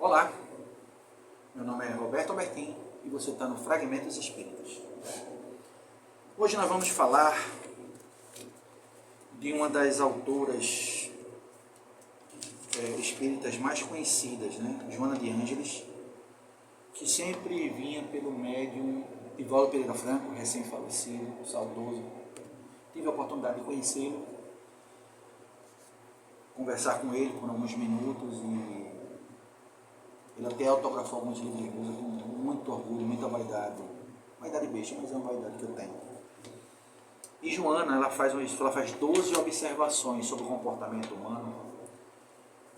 Olá, meu nome é Roberto Albertin e você está no Fragmentos Espíritas. Hoje nós vamos falar de uma das autoras espíritas mais conhecidas, né? Joana de Ângeles, que sempre vinha pelo médium Divaldo Pereira Franco, recém-falecido, saudoso. Tive a oportunidade de conhecê-lo, conversar com ele por alguns minutos e ele até autografou alguns livros meus com muito orgulho, muita vaidade. Vaidade besta, mas é uma vaidade que eu tenho. E Joana, ela faz 12 observações sobre o comportamento humano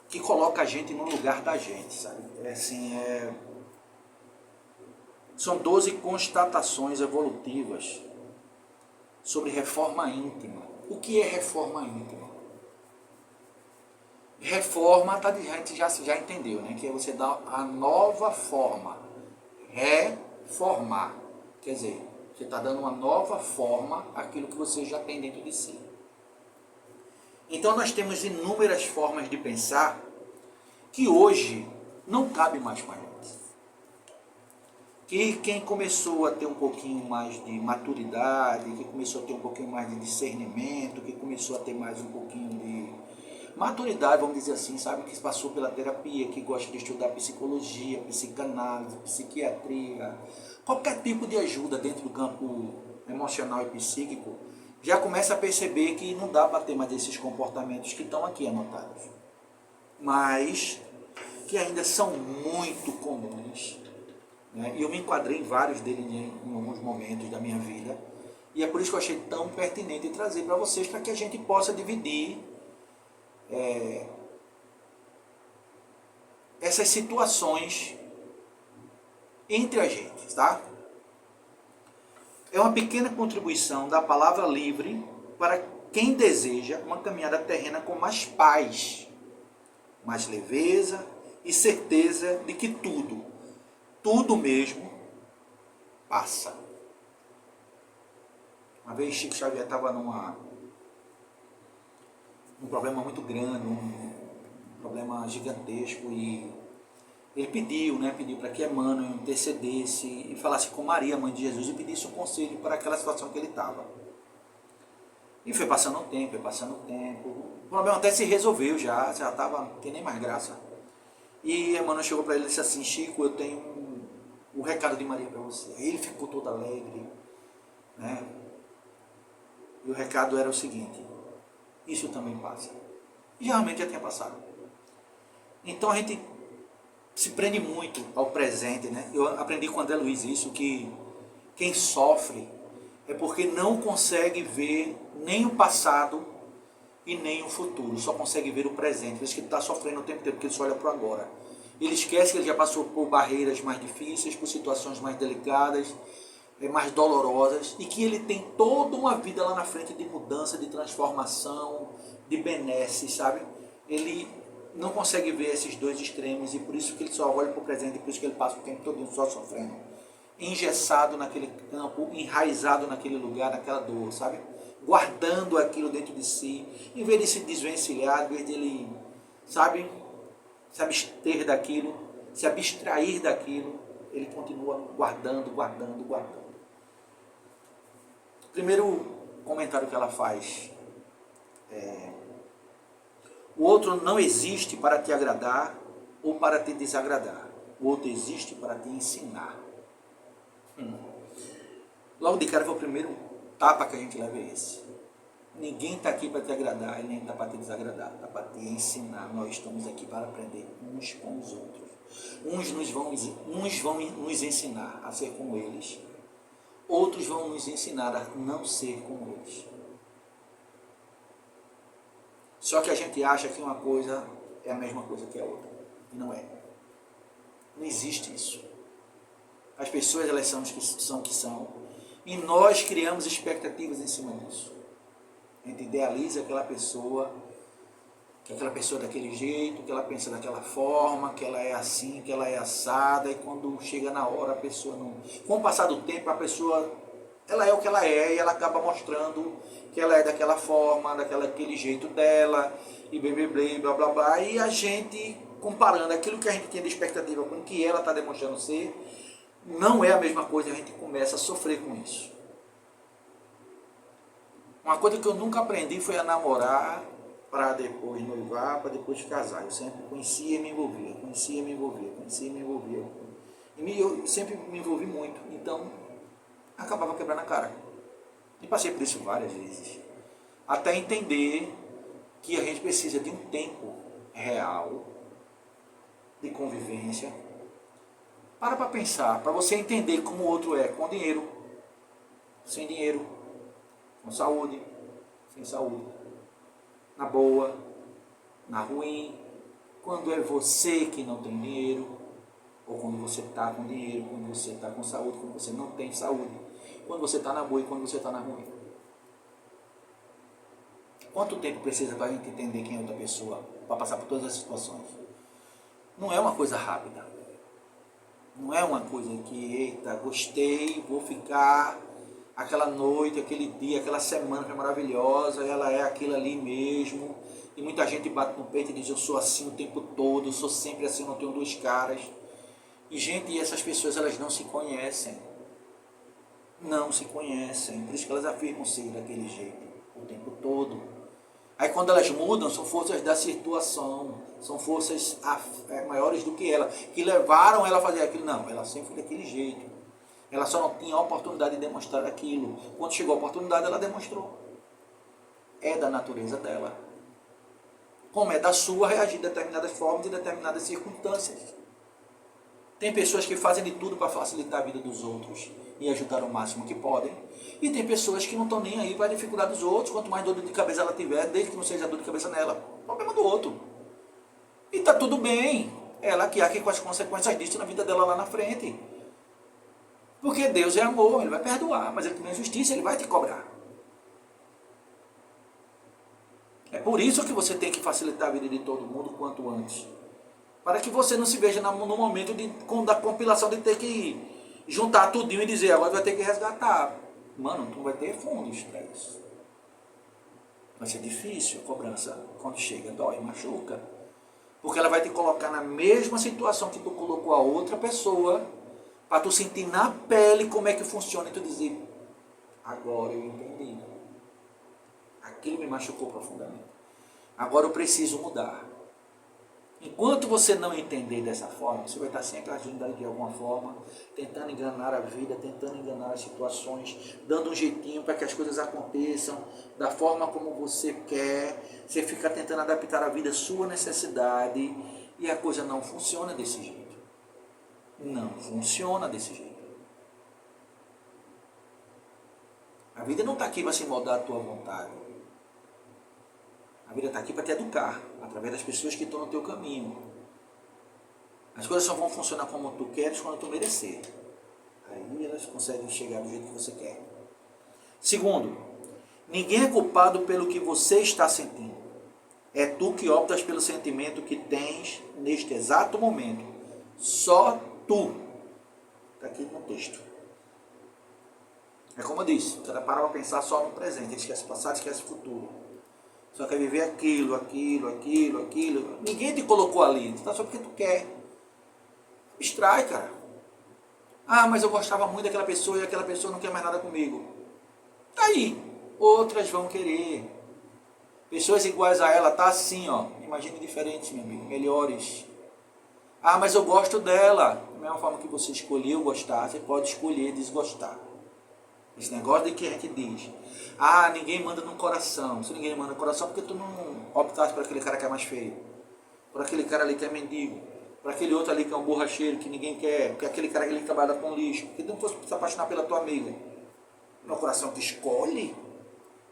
que coloca a gente no lugar da gente, sabe? São 12 constatações evolutivas sobre reforma íntima. O que é reforma íntima? Reforma, a gente já entendeu, né? Que é você dar a nova forma. Reformar. Quer dizer, você está dando uma nova forma àquilo que você já tem dentro de si. Então nós temos inúmeras formas de pensar que hoje não cabe mais com a gente. Que quem começou a ter um pouquinho mais de maturidade, que começou a ter um pouquinho mais de discernimento, que começou a ter mais um pouquinho de maturidade, vamos dizer assim, sabe, que passou pela terapia, que gosta de estudar psicologia, psicanálise, psiquiatria, qualquer tipo de ajuda dentro do campo emocional e psíquico, já começa a perceber que não dá para ter mais esses comportamentos que estão aqui anotados, mas que ainda são muito comuns, né? E eu me enquadrei em vários deles em alguns momentos da minha vida, e é por isso que eu achei tão pertinente trazer para vocês, para que a gente possa dividir essas situações entre a gente, tá? É uma pequena contribuição da palavra livre para quem deseja uma caminhada terrena com mais paz, mais leveza e certeza de que tudo mesmo passa. Uma vez Chico Xavier estava num problema muito grande, um problema gigantesco, e ele pediu para que Emmanuel intercedesse e falasse com Maria, mãe de Jesus, e pedisse um conselho para aquela situação que ele estava. E foi passando o tempo, o problema até se resolveu já estava, não tem nem mais graça. E Emmanuel chegou para ele e disse assim: Chico, eu tenho um recado de Maria para você. Aí ele ficou todo alegre, né? E o recado era o seguinte: isso também passa. E realmente já tinha passado. Então a gente se prende muito ao presente, né? Eu aprendi com André Luiz isso, que quem sofre é porque não consegue ver nem o passado e nem o futuro, só consegue ver o presente. Por isso que ele está sofrendo o tempo inteiro, porque ele só olha para o agora. Ele esquece que ele já passou por barreiras mais difíceis, por situações mais delicadas, mais dolorosas, e que ele tem toda uma vida lá na frente de mudança, de transformação, de benesse, sabe? Ele não consegue ver esses dois extremos, e por isso que ele só olha para o presente, e por isso que ele passa o tempo todo só sofrendo, engessado naquele campo, enraizado naquele lugar, naquela dor, sabe? Guardando aquilo dentro de si, em vez de se desvencilhar, em vez de ele, sabe, se abster daquilo, se abstrair daquilo, ele continua guardando. Primeiro comentário que ela faz o outro não existe para te agradar ou para te desagradar. O outro existe para te ensinar. Logo de cara foi o primeiro tapa que a gente leva, é esse. Ninguém está aqui para te agradar e nem está para te desagradar. Está para te ensinar. Nós estamos aqui para aprender uns com os outros. Uns vão nos ensinar a ser como eles. Outros vão nos ensinar a não ser como eles. Só que a gente acha que uma coisa é a mesma coisa que a outra. E não é. Não existe isso. As pessoas, elas são o que são. E nós criamos expectativas em cima disso. A gente idealiza aquela pessoa, que aquela pessoa é daquele jeito, que ela pensa daquela forma, que ela é assim, que ela é assada, e quando chega na hora a pessoa não... Com o passar do tempo, a pessoa, ela é o que ela é, e ela acaba mostrando que ela é daquela forma, daquele jeito dela, e blá blá blá, e a gente comparando aquilo que a gente tinha de expectativa com o que ela está demonstrando ser, não é a mesma coisa, a gente começa a sofrer com isso. Uma coisa que eu nunca aprendi foi a namorar para depois noivar, para depois casar. Eu sempre conhecia e me envolvia, conhecia e me envolvia, conhecia e me envolvia. E eu sempre me envolvi muito, então acabava quebrando a cara. E passei por isso várias vezes. Até entender que a gente precisa de um tempo real de convivência. Para pensar, para você entender como o outro é, com dinheiro, sem dinheiro, com saúde, sem saúde, na boa, na ruim, quando é você que não tem dinheiro, ou quando você está com dinheiro, quando você está com saúde, quando você não tem saúde, quando você está na boa e quando você está na ruim. Quanto tempo precisa para a gente entender quem é outra pessoa, para passar por todas as situações? Não é uma coisa rápida. Não é uma coisa que, eita, gostei, vou ficar aquela noite, aquele dia, aquela semana que é maravilhosa, ela é aquilo ali mesmo. E muita gente bate no peito e diz, eu sou assim o tempo todo, eu sou sempre assim, eu não tenho duas caras. E, gente, essas pessoas, elas não se conhecem. Não se conhecem. Por isso que elas afirmam ser daquele jeito o tempo todo. Aí quando elas mudam, são forças da situação, são forças maiores do que ela, que levaram ela a fazer aquilo. Não, ela sempre foi daquele jeito. Ela só não tinha a oportunidade de demonstrar aquilo. Quando chegou a oportunidade, ela demonstrou. É da natureza dela. Como é da sua reagir de determinadas formas e determinadas circunstâncias. Tem pessoas que fazem de tudo para facilitar a vida dos outros e ajudar o máximo que podem. E tem pessoas que não estão nem aí para a dificuldade dos outros. Quanto mais dor de cabeça ela tiver, desde que não seja dor de cabeça nela, problema do outro. E está tudo bem. Ela que arque com as consequências disso na vida dela lá na frente. Porque Deus é amor, Ele vai perdoar, mas Ele também é justiça, Ele vai te cobrar. É por isso que você tem que facilitar a vida de todo mundo quanto antes. Para que você não se veja no momento da compilação de ter que juntar tudinho e dizer, agora vai ter que resgatar. Mano, tu vai ter fundos para isso. Vai ser difícil a cobrança. Quando chega, dói, machuca. Porque ela vai te colocar na mesma situação que tu colocou a outra pessoa, para tu sentir na pele como é que funciona e tu dizer, agora eu entendi. Aquilo me machucou profundamente. Agora eu preciso mudar. Enquanto você não entender dessa forma, você vai estar sempre agindo de alguma forma, tentando enganar a vida, tentando enganar as situações, dando um jeitinho para que as coisas aconteçam da forma como você quer. Você fica tentando adaptar a vida à sua necessidade e a coisa não funciona desse jeito. Não funciona desse jeito. A vida não está aqui para se moldar à tua vontade. A vida está aqui para te educar, através das pessoas que estão no teu caminho. As coisas só vão funcionar como tu queres quando tu merecer. Aí elas conseguem chegar do jeito que você quer. Segundo, ninguém é culpado pelo que você está sentindo. É tu que optas pelo sentimento que tens neste exato momento. Só tu. Está aqui no texto. É como eu disse, o cara para pensar só no presente, esquece o passado, esquece o futuro. Só quer viver aquilo. Ninguém te colocou ali, tu está só porque tu quer. Abstrai, cara. Ah, mas eu gostava muito daquela pessoa e aquela pessoa não quer mais nada comigo. Tá aí, outras vão querer. Pessoas iguais a ela, tá assim, ó. Imagine diferentes, meu amigo, melhores. Ah, mas eu gosto dela. Da mesma forma que você escolheu gostar, você pode escolher desgostar. Esse negócio de que a gente diz, ah, ninguém manda no coração. Se ninguém manda no coração, porque tu não optaste por aquele cara que é mais feio, por aquele cara ali que é mendigo, por aquele outro ali que é um borracheiro que ninguém quer, por aquele cara ali que trabalha com lixo, que tu não fosse se apaixonar pela tua amiga. Meu coração te escolhe,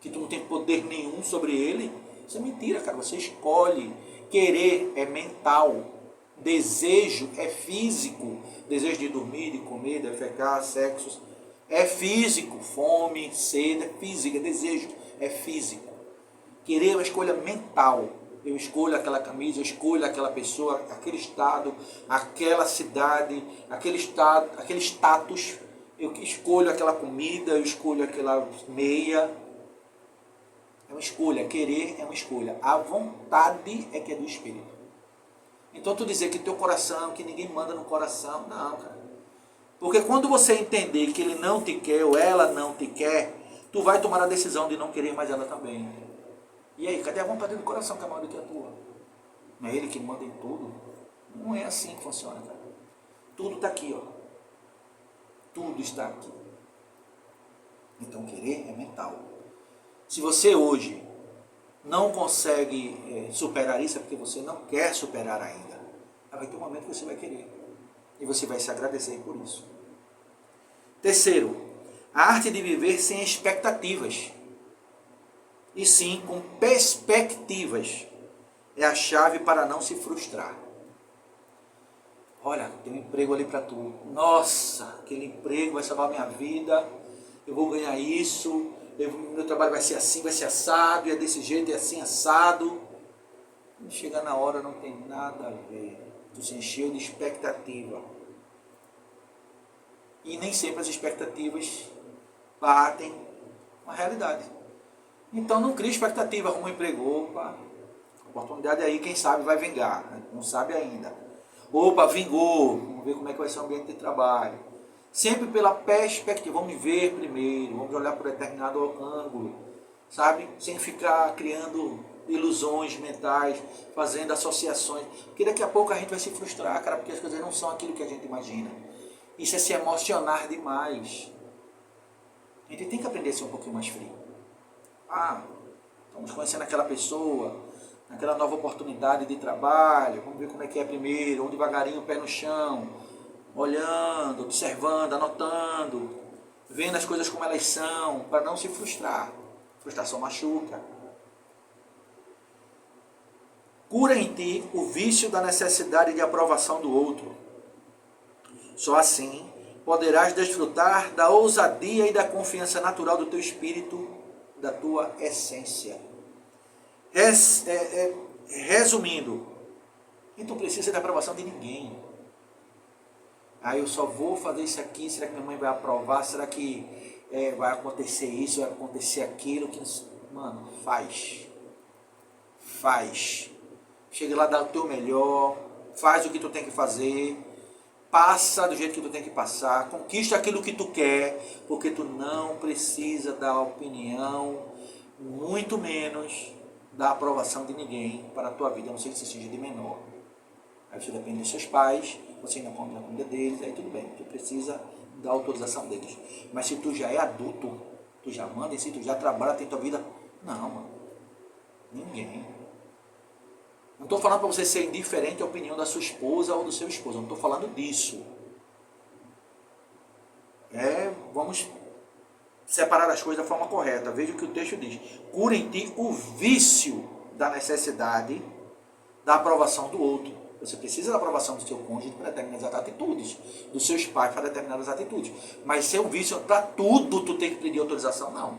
que tu não tem poder nenhum sobre ele. Isso é mentira, cara. Você escolhe. Querer é mental. Desejo é físico. Desejo de dormir, de comer, de defecar, sexo. É físico. Fome, sede, é física. Desejo é físico. Querer é uma escolha mental. Eu escolho aquela camisa, eu escolho aquela pessoa, aquele estado, aquela cidade, aquele estado, aquele status. Eu escolho aquela comida, eu escolho aquela meia. É uma escolha. Querer é uma escolha. A vontade é que é do Espírito. Então tu dizer que teu coração, que ninguém manda no coração, não, cara. Porque quando você entender que ele não te quer ou ela não te quer, tu vai tomar a decisão de não querer mais ela também. E aí, cadê a vontade do coração que é maior do que a tua? Não é ele que manda em tudo? Não é assim que funciona, cara. Tudo está aqui, ó. Tudo está aqui. Então querer é mental. Se você hoje não consegue superar isso, é porque você não quer superar ainda. Vai ter um momento que você vai querer. E você vai se agradecer por isso. Terceiro, a arte de viver sem expectativas. E sim com perspectivas. É a chave para não se frustrar. Olha, tem um emprego ali para tu. Nossa, aquele emprego vai salvar minha vida. Eu vou ganhar isso. Meu trabalho vai ser assim, vai ser assado. E é desse jeito, é assim, assado. Quando chega na hora, não tem nada a ver. Tu se encheu de expectativa. E nem sempre as expectativas batem com a realidade. Então não cria expectativa, arruma um emprego. Opa, a oportunidade aí, quem sabe vai vingar. Não sabe ainda. Opa, vingou. Vamos ver como é que vai ser o ambiente de trabalho. Sempre pela perspectiva. Vamos ver primeiro. Vamos olhar por determinado ângulo. Sabe? Sem ficar criando ilusões mentais, fazendo associações. Porque daqui a pouco a gente vai se frustrar, cara, porque as coisas não são aquilo que a gente imagina. Isso é se emocionar demais. A gente tem que aprender a ser um pouquinho mais frio. Estamos conhecendo aquela pessoa, aquela nova oportunidade de trabalho, vamos ver como é que é primeiro, vamos devagarinho, o pé no chão, olhando, observando, anotando, vendo as coisas como elas são, para não se frustrar. Frustração machuca. Cura em ti o vício da necessidade de aprovação do outro. Só assim poderás desfrutar da ousadia e da confiança natural do teu espírito, da tua essência. Resumindo, então precisa da aprovação de ninguém. Eu só vou fazer isso aqui, será que minha mãe vai aprovar? Será que vai acontecer isso, vai acontecer aquilo? Mano, faz. Chega lá, dá o teu melhor, faz o que tu tem que fazer, passa do jeito que tu tem que passar, conquista aquilo que tu quer, porque tu não precisa da opinião, muito menos da aprovação de ninguém para a tua vida, a não ser que você seja de menor. Aí você depende dos seus pais, você ainda compra a comida deles, aí tudo bem, tu precisa da autorização deles. Mas se tu já é adulto, tu já manda em si, tu já trabalha, tem tua vida, não, mano, ninguém. Não estou falando para você ser indiferente à opinião da sua esposa ou do seu esposo, não estou falando disso. Vamos separar as coisas da forma correta. Veja o que o texto diz. Cura em ti o vício da necessidade da aprovação do outro. Você precisa da aprovação do seu cônjuge para determinadas atitudes, dos seus pais para determinadas atitudes. Mas seu vício, para tudo tu tem que pedir autorização, não.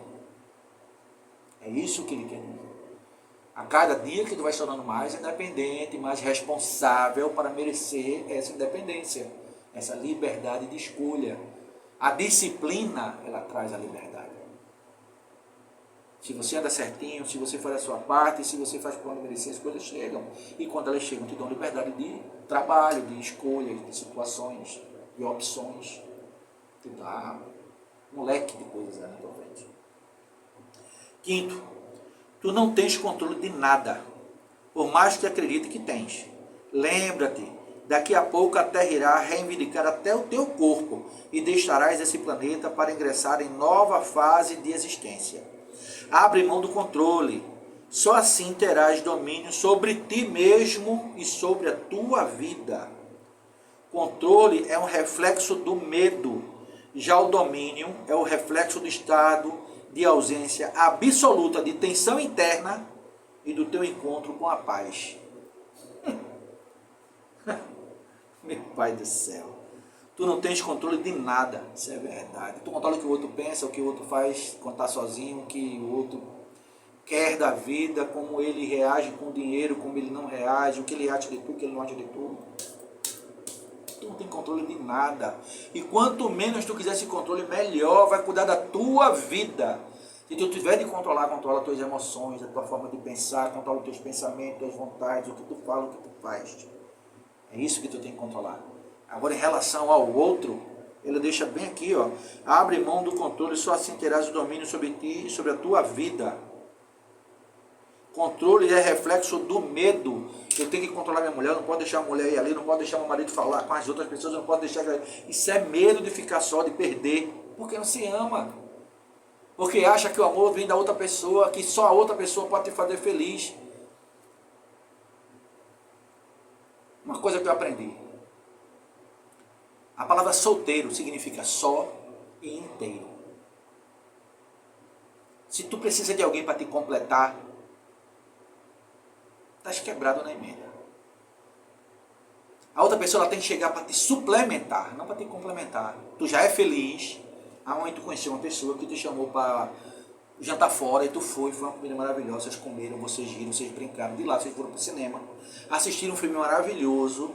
É isso que ele quer dizer. A cada dia que tu vai se tornando mais independente, mais responsável para merecer essa independência, essa liberdade de escolha. A disciplina, ela traz a liberdade. Se você anda certinho, se você faz a sua parte, se você faz por onde merecer, as coisas chegam. E quando elas chegam, te dão liberdade de trabalho, de escolhas, de situações, de opções. Te dá um leque de coisas na tua frente. Quinto, tu não tens controle de nada, por mais que acredite que tens. Lembra-te, daqui a pouco a Terra irá reivindicar até o teu corpo e deixarás esse planeta para ingressar em nova fase de existência. Abre mão do controle, só assim terás domínio sobre ti mesmo e sobre a tua vida. Controle é um reflexo do medo, já o domínio é o reflexo do estado de ausência absoluta de tensão interna e do teu encontro com a paz. Meu Pai do céu, tu não tens controle de nada, isso é verdade. Tu controla o que o outro pensa, o que o outro faz quando está sozinho, o que o outro quer da vida, como ele reage com o dinheiro, como ele não reage, o que ele acha de tudo, o que ele não acha de tudo. Tu não tem controle de nada. E quanto menos tu quiser esse controle, melhor vai cuidar da tua vida. Se tu tiver de controla as tuas emoções, a tua forma de pensar, controla os teus pensamentos, as tuas vontades, o que tu fala, o que tu faz. É isso que tu tem que controlar. Agora, em relação ao outro, ele deixa bem aqui, ó. Abre mão do controle, só assim terás o domínio sobre ti e sobre a tua vida. Controle é reflexo do medo. Eu tenho que controlar minha mulher, eu não posso deixar a mulher ir ali, não posso deixar meu marido falar com as outras pessoas, eu não posso deixar... Isso é medo de ficar só, de perder. Porque não se ama. Porque acha que o amor vem da outra pessoa, que só a outra pessoa pode te fazer feliz. Uma coisa que eu aprendi. A palavra solteiro significa só e inteiro. Se tu precisa de alguém para te completar, estás quebrado na emenda. A outra pessoa ela tem que chegar para te suplementar, não para te complementar. Tu já é feliz, aonde tu conheceu uma pessoa que te chamou para jantar fora e tu foi uma comida maravilhosa, vocês comeram, vocês riram, vocês brincaram. De lá vocês foram para o cinema, assistiram um filme maravilhoso.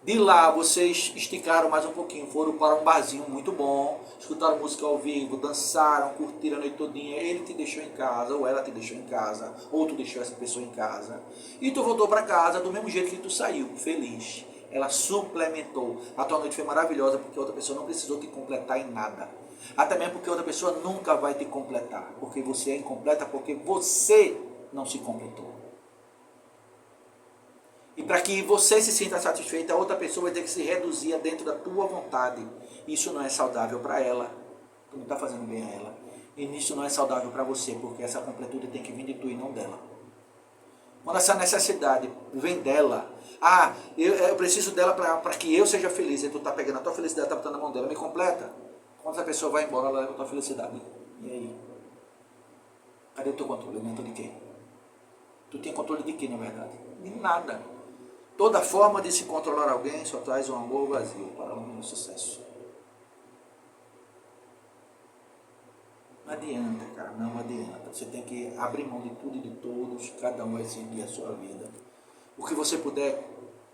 De lá vocês esticaram mais um pouquinho, foram para um barzinho muito bom, escutaram música ao vivo, dançaram, curtiram a noite todinha. Ele te deixou em casa, ou ela te deixou em casa, ou tu deixou essa pessoa em casa. E tu voltou para casa do mesmo jeito que tu saiu, feliz. Ela suplementou. A tua noite foi maravilhosa porque a outra pessoa não precisou te completar em nada. Até mesmo porque a outra pessoa nunca vai te completar. Porque você é incompleta, porque você não se completou. E para que você se sinta satisfeito, a outra pessoa vai ter que se reduzir dentro da tua vontade. Isso não é saudável para ela. Tu não está fazendo bem a ela. E isso não é saudável para você, porque essa completude tem que vir de tu e não dela. Quando essa necessidade vem dela, eu preciso dela para que eu seja feliz. E tu está pegando a tua felicidade, está botando na mão dela, me completa. Quando essa pessoa vai embora, ela leva a tua felicidade. E aí? Cadê o teu controle? Dentro de quê? Tu tem controle de quê, na verdade? De nada. Toda forma de se controlar alguém só traz um amor vazio para o sucesso. Não adianta, cara, não adianta. Você tem que abrir mão de tudo e de todos, cada um vai seguir a sua vida. O que você puder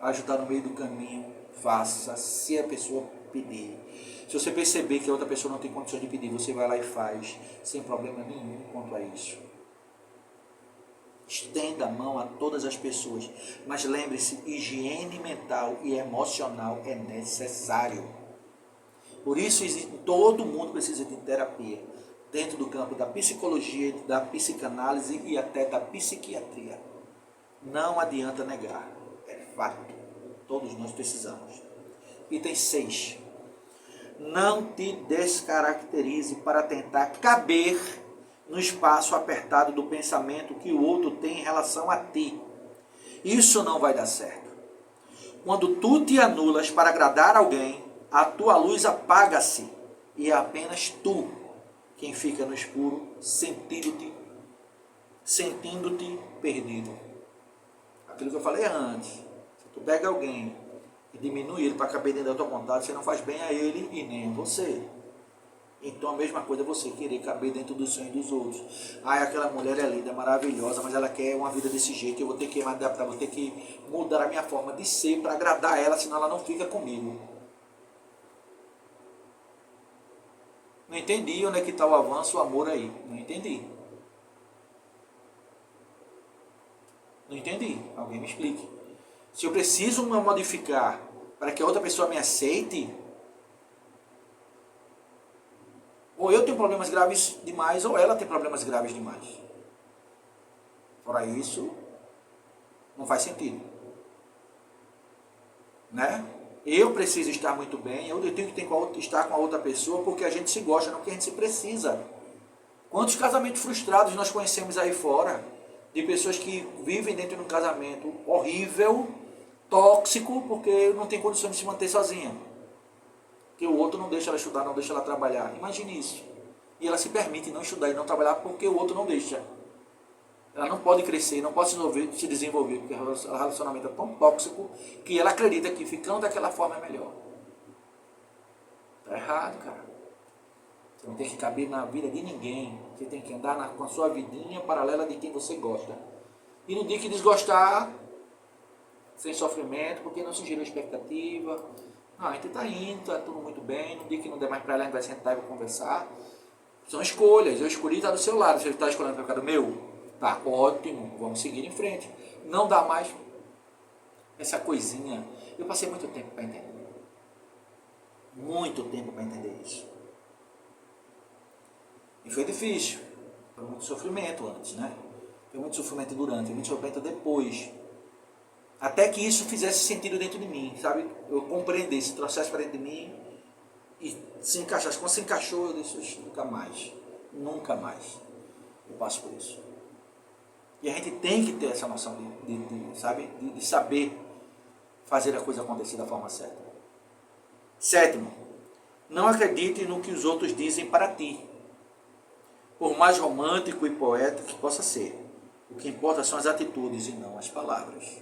ajudar no meio do caminho, faça, se a pessoa pedir. Se você perceber que a outra pessoa não tem condições de pedir, você vai lá e faz, sem problema nenhum quanto a isso. Estenda a mão a todas as pessoas, mas lembre-se, higiene mental e emocional é necessário. Por isso todo mundo precisa de terapia, dentro do campo da psicologia, da psicanálise e até da psiquiatria. Não adianta negar, é fato, todos nós precisamos. Item 6. Não te descaracterize para tentar caber no espaço apertado do pensamento que o outro tem em relação a ti. Isso não vai dar certo. Quando tu te anulas para agradar alguém, a tua luz apaga-se e é apenas tu quem fica no escuro, sentindo-te perdido. Aquilo que eu falei antes. Se tu pega alguém e diminui ele para caber dentro da tua vontade, você não faz bem a ele e nem a você. Então a mesma coisa é você querer caber dentro dos sonhos dos outros. Aquela mulher é linda, maravilhosa, mas ela quer uma vida desse jeito, eu vou ter que me adaptar, vou ter que mudar a minha forma de ser para agradar ela, senão ela não fica comigo. Não entendi onde é que está o avanço, o amor aí. Não entendi. Não entendi. Alguém me explique. Se eu preciso me modificar para que a outra pessoa me aceite, ou eu tenho problemas graves demais, ou ela tem problemas graves demais. Fora isso, não faz sentido. Né? Eu preciso estar muito bem, eu tenho que estar com a outra pessoa porque a gente se gosta, não porque a gente se precisa. Quantos casamentos frustrados nós conhecemos aí fora? De pessoas que vivem dentro de um casamento horrível, tóxico, porque não tem condições de se manter sozinha. Que o outro não deixa ela estudar, não deixa ela trabalhar. Imagine isso. E ela se permite não estudar e não trabalhar porque o outro não deixa. Ela não pode crescer, não pode se desenvolver, porque o relacionamento é tão tóxico que ela acredita que ficando daquela forma é melhor. Está errado, cara. Você não tem que caber na vida de ninguém. Você tem que andar com a sua vidinha paralela de quem você gosta. E no dia que desgostar, sem sofrimento, porque não se gerou expectativa. Não, a gente está indo, está tudo muito bem. No dia que não der mais para ela, a gente vai sentar e vai conversar. São escolhas. Eu escolhi estar do seu lado. Você está escolhendo para ficar do meu? Tá, ótimo. Vamos seguir em frente. Não dá mais. essa coisinha. Eu passei muito tempo para entender. Muito tempo para entender isso. E foi difícil. Foi muito sofrimento antes, né? Foi muito sofrimento durante, foi muito sofrimento depois. Até que isso fizesse sentido dentro de mim, sabe? Eu compreendesse, trouxesse para dentro de mim e se encaixasse. Quando se encaixou, eu disse, nunca mais. Nunca mais eu passo por isso. E a gente tem que ter essa noção de saber fazer a coisa acontecer da forma certa. Sétimo, não acredite no que os outros dizem para ti. Por mais romântico e poético que possa ser, o que importa são as atitudes e não as palavras.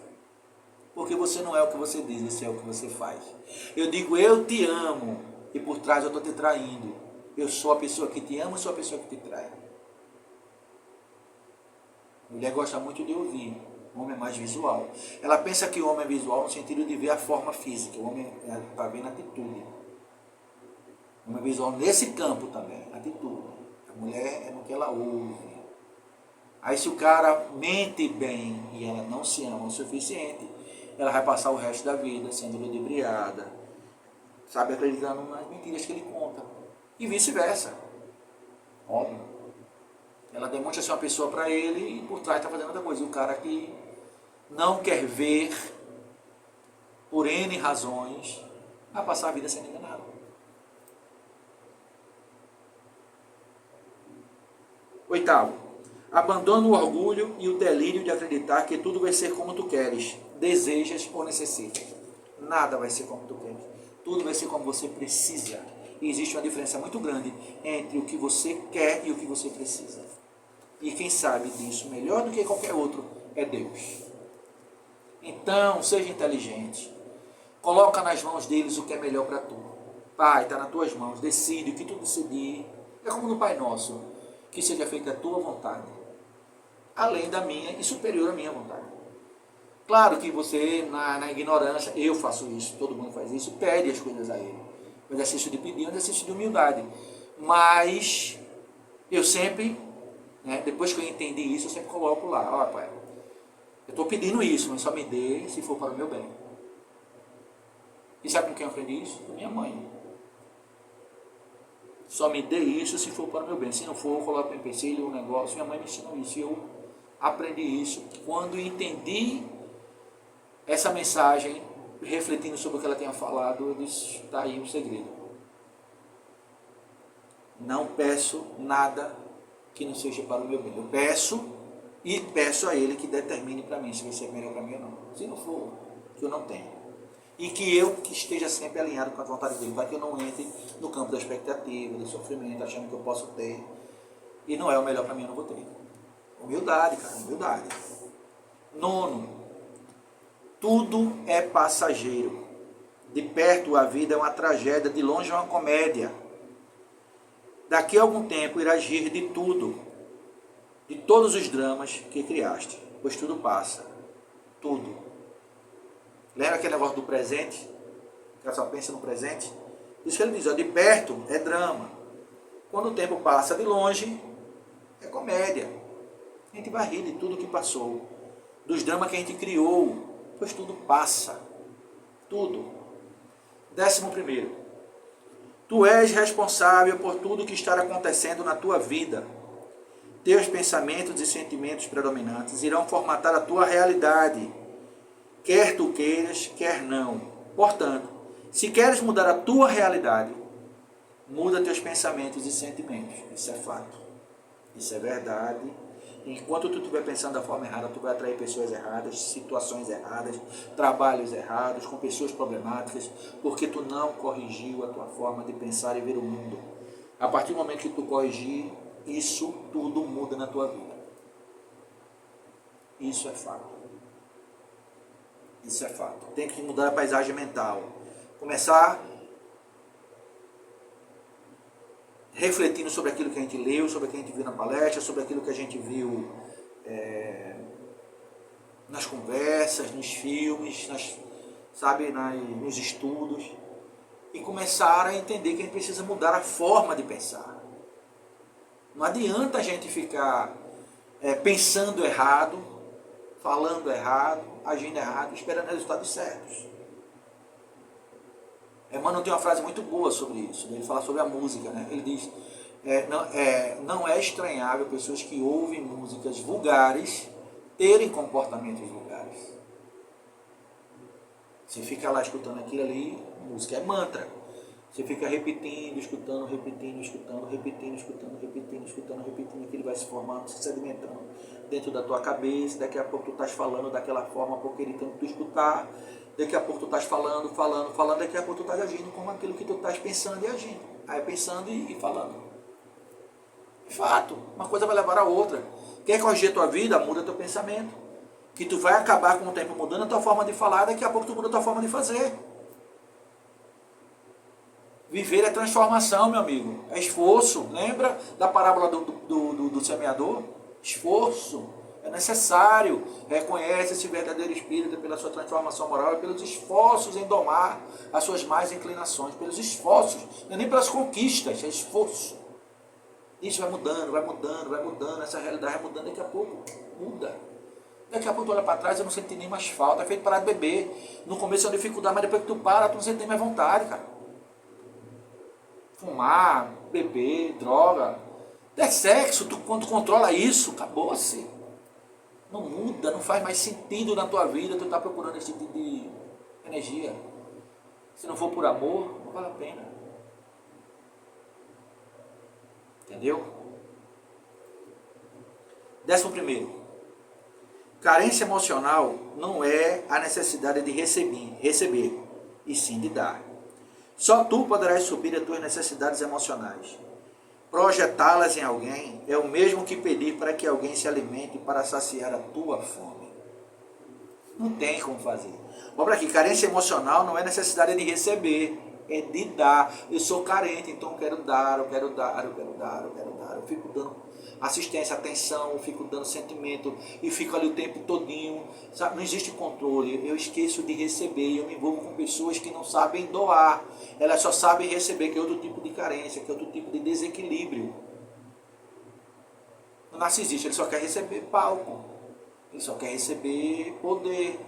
Porque você não é o que você diz, você é o que você faz. Eu digo, eu te amo, e por trás eu estou te traindo. Eu sou a pessoa que te ama, eu sou a pessoa que te trai. Mulher gosta muito de ouvir, o homem é mais visual. Ela pensa que o homem é visual no sentido de ver a forma física, o homem está vendo a atitude. O homem é visual nesse campo também, atitude. A mulher é no que ela ouve. Aí se o cara mente bem e ela não se ama o suficiente, ela vai passar o resto da vida sendo ludibriada, sabe, acreditando nas mentiras que ele conta. E vice-versa. Óbvio. Ela demonstra ser uma pessoa para ele e por trás está fazendo outra coisa. O cara que não quer ver, por N razões, vai passar a vida sendo enganado. Oitavo, abandona o orgulho e o delírio de acreditar que tudo vai ser como tu queres, desejas ou necessitas. Nada vai ser como tu queres. Tudo vai ser como você precisa. E existe uma diferença muito grande entre o que você quer e o que você precisa. E quem sabe disso melhor do que qualquer outro é Deus. Então, seja inteligente. Coloca nas mãos deles o que é melhor para tu. Pai, está nas tuas mãos. Decide o que tu decidir. É como no Pai Nosso. Que seja feita a tua vontade. Além da minha e superior à minha vontade. Claro que você, na ignorância, eu faço isso, todo mundo faz isso, pede as coisas a ele. O exercício de pedir é um exercício de humildade. Mas eu sempre, depois que eu entendi isso, eu sempre coloco lá, ó pai, eu estou pedindo isso, mas só me dê se for para o meu bem. E sabe com quem eu aprendi isso? Com minha mãe. Só me dê isso se for para o meu bem. Se não for, eu coloco um empecilho, um negócio. Minha mãe me ensinou isso. E eu aprendi isso quando entendi essa mensagem, refletindo sobre o que ela tinha falado. Eu disse, está aí o segredo. Não peço nada que não seja para o meu bem. Eu peço e peço a Ele que determine para mim se vai ser melhor para mim ou não. Se não for, que eu não tenho. E que eu esteja sempre alinhado com a vontade dele, para que eu não entre no campo da expectativa, do sofrimento, achando que eu posso ter. E não é o melhor para mim, eu não vou ter. Humildade, cara, humildade. Nono, tudo é passageiro. De perto a vida é uma tragédia, de longe é uma comédia. Daqui a algum tempo irás rir de tudo, de todos os dramas que criaste, pois tudo passa. Tudo. Lembra aquele negócio do presente? Que só pensa no presente? Isso que ele diz, ó, de perto é drama. Quando o tempo passa de longe, é comédia. A gente vai rir de tudo que passou. Dos dramas que a gente criou, pois tudo passa. Tudo. 11º. Tu és responsável por tudo que está acontecendo na tua vida. Teus pensamentos e sentimentos predominantes irão formatar a tua realidade. Quer tu queiras, quer não. Portanto, se queres mudar a tua realidade, muda teus pensamentos e sentimentos. Isso é fato. Isso é verdade. Enquanto tu estiver pensando da forma errada, tu vai atrair pessoas erradas, situações erradas, trabalhos errados, com pessoas problemáticas, porque tu não corrigiu a tua forma de pensar e ver o mundo. A partir do momento que tu corrigir, isso tudo muda na tua vida. Isso é fato. Isso é fato. Tem que mudar a paisagem mental. Começar refletindo sobre aquilo que a gente leu, sobre aquilo que a gente viu na palestra, sobre aquilo que a gente viu nas conversas, nos filmes, nos estudos. E começar a entender que a gente precisa mudar a forma de pensar. Não adianta a gente ficar pensando errado, falando errado, agindo errado, esperando resultados certos. Emmanuel tem uma frase muito boa sobre isso, ele fala sobre a música, né? Ele diz, não é estranhável pessoas que ouvem músicas vulgares terem comportamentos vulgares. Você fica lá escutando aquilo ali, música é mantra. Você fica repetindo, escutando, repetindo, escutando, repetindo, escutando, repetindo, escutando, repetindo, aquilo vai se formando, se sedimentando dentro da tua cabeça. Daqui a pouco tu estás falando daquela forma porque ele tem que tu escutar. Daqui a pouco tu estás falando, daqui a pouco tu estás agindo como aquilo que tu estás pensando e agindo. Aí pensando e falando. Fato, uma coisa vai levar a outra. Quer corrigir a tua vida, muda teu pensamento. Que tu vai acabar com o tempo mudando a tua forma de falar, daqui a pouco tu muda a tua forma de fazer. Viver é transformação, meu amigo. É esforço. Lembra da parábola do semeador? Esforço. É necessário. Reconhece esse verdadeiro espírito pela sua transformação moral e pelos esforços em domar as suas más inclinações. Pelos esforços. Não é nem pelas conquistas, é esforço. Isso vai mudando, vai mudando, vai mudando. Essa realidade vai mudando, daqui a pouco muda. Daqui a pouco tu olha para trás, eu não senti nem mais falta. É feito parar de beber. No começo é uma dificuldade, mas depois que tu para, tu não sente nem mais vontade, cara. Fumar, beber, droga. É sexo, quando tu controla isso, acabou-se. Não muda, não faz mais sentido na tua vida tu estar procurando esse tipo de energia. Se não for por amor, não vale a pena. Entendeu? 11º. Carência emocional não é a necessidade de receber, e sim de dar. Só tu poderás suprir as tuas necessidades emocionais. Projetá-las em alguém é o mesmo que pedir para que alguém se alimente para saciar a tua fome. Não tem como fazer. Vamos aqui, carência emocional não é necessidade de receber, é de dar. Eu sou carente, então eu quero dar, eu quero dar, eu quero dar, eu quero dar. Eu fico dando assistência, atenção, eu fico dando sentimento e fico ali o tempo todinho. Sabe? Não existe controle, eu esqueço de receber, eu me envolvo com pessoas que não sabem doar. Elas só sabem receber, que é outro tipo de carência, que é outro tipo de desequilíbrio. O narcisista, ele só quer receber palco, ele só quer receber poder.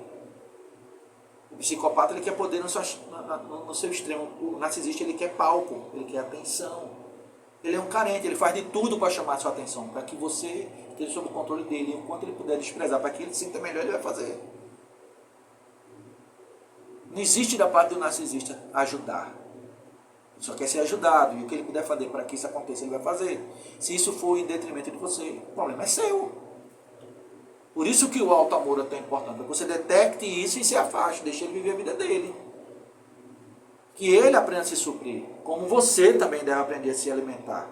O psicopata, ele quer poder no seu extremo. O narcisista, ele quer palco, ele quer atenção. Ele é um carente, ele faz de tudo para chamar a sua atenção, para que você esteja sob o controle dele. Enquanto ele puder desprezar, para que ele se sinta melhor, ele vai fazer. Não existe da parte do narcisista ajudar. Ele só quer ser ajudado. E o que ele puder fazer para que isso aconteça, ele vai fazer. Se isso for em detrimento de você, o problema é seu. Por isso que o alto amor é tão importante. Para que você detecte isso e se afaste. Deixe ele viver a vida dele. Que ele aprenda a se suprir. Como você também deve aprender a se alimentar.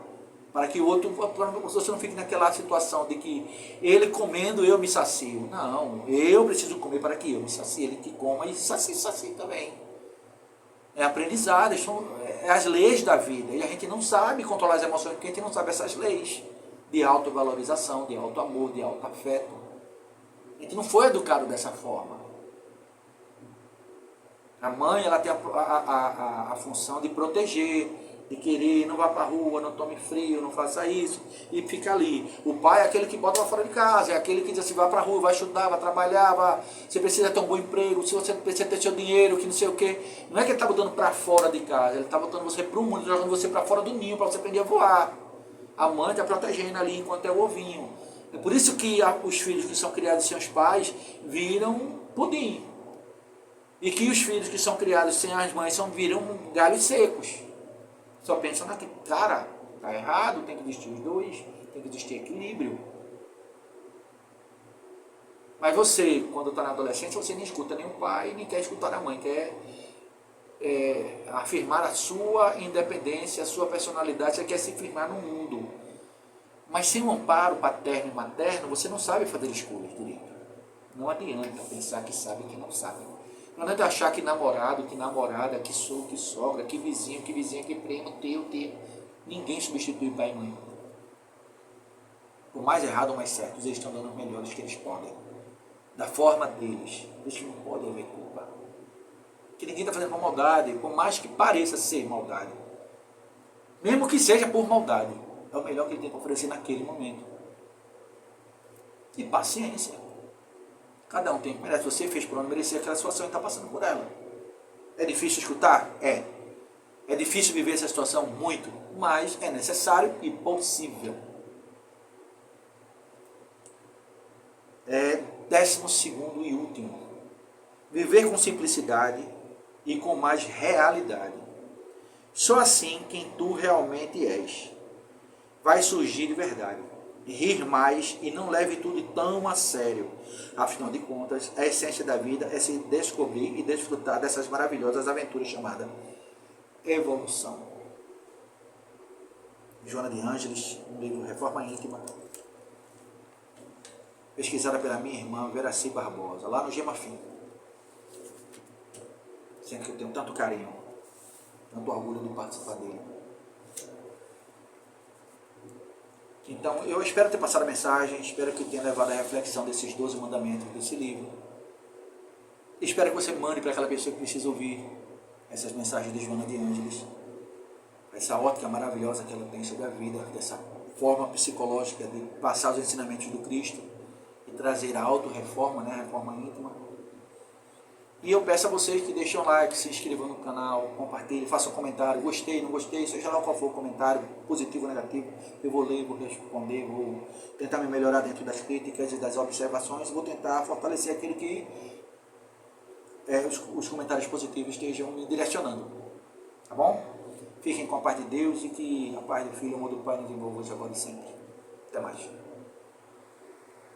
Para que o outro, você não fique naquela situação de que ele comendo, eu me sacio. Não, eu preciso comer para que eu me sacie. Ele que coma e sacie também. É aprendizado, são as leis da vida. E a gente não sabe controlar as emoções, porque a gente não sabe essas leis de autovalorização, de alto amor, de alto afeto. A gente não foi educado dessa forma. A mãe, ela tem a função de proteger, de querer, não vá para a rua, não tome frio, não faça isso, e fica ali. O pai é aquele que bota para fora de casa, é aquele que diz assim, vai para a rua, vai estudar, vai trabalhar, você precisa ter um bom emprego, se você precisa ter seu dinheiro, que não sei o quê. Não é que ele está botando para fora de casa, ele está botando você para o mundo, jogando você para fora do ninho, para você aprender a voar. A mãe está protegendo ali enquanto é o ovinho. É por isso que os filhos que são criados sem os pais viram pudim. E que os filhos que são criados sem as mães viram galhos secos. Só pensam naquilo, cara, tá errado, tem que existir os dois, tem que existir equilíbrio. Mas você, quando está na adolescência, você nem escuta nem o pai, nem quer escutar a mãe, quer afirmar a sua independência, a sua personalidade, você quer se firmar no mundo. Mas sem um amparo paterno e materno, você não sabe fazer escolhas direito. Não adianta pensar que sabe e que não sabe. Não adianta achar que namorado, que namorada, que sogro, que sogra, que vizinho, que primo, teu. Ninguém substitui pai e mãe. Por mais errado ou mais certo, eles estão dando os melhores que eles podem. Da forma deles. Eles não podem haver culpa. Que ninguém está fazendo por maldade, por mais que pareça ser maldade. Mesmo que seja por maldade. É o melhor que ele tem para oferecer naquele momento. E paciência. Cada um tem o que merece. Você fez por onde merecer aquela situação e está passando por ela. É difícil escutar? É. É difícil viver essa situação? Muito. Mas é necessário e possível. 12º e último. Viver com simplicidade e com mais realidade. Só assim quem tu realmente és vai surgir de verdade. Rir mais e não leve tudo tão a sério. Afinal de contas, a essência da vida é se descobrir e desfrutar dessas maravilhosas aventuras chamadas evolução. Joana de Ângeles, um livro Reforma Íntima, pesquisada pela minha irmã Veraci Barbosa, lá no Gemafim. Sendo que eu tenho tanto carinho, tanto orgulho de participar dele. Então, eu espero ter passado a mensagem, espero que tenha levado a reflexão desses 12 mandamentos desse livro. Espero que você mande para aquela pessoa que precisa ouvir essas mensagens de Joana de Ângeles, essa ótica maravilhosa que ela tem sobre a vida, dessa forma psicológica de passar os ensinamentos do Cristo e trazer a auto-reforma, né, a reforma íntima. E eu peço a vocês que deixem um like, se inscrevam no canal, compartilhem, façam um comentário, gostei, não gostei, seja lá qual for o comentário, positivo ou negativo, eu vou ler, vou responder, vou tentar me melhorar dentro das críticas e das observações, vou tentar fortalecer aquilo que os comentários positivos estejam me direcionando, tá bom? Fiquem com a paz de Deus e que a paz do Filho e o amor do Pai nos envolva hoje, agora e sempre. Até mais.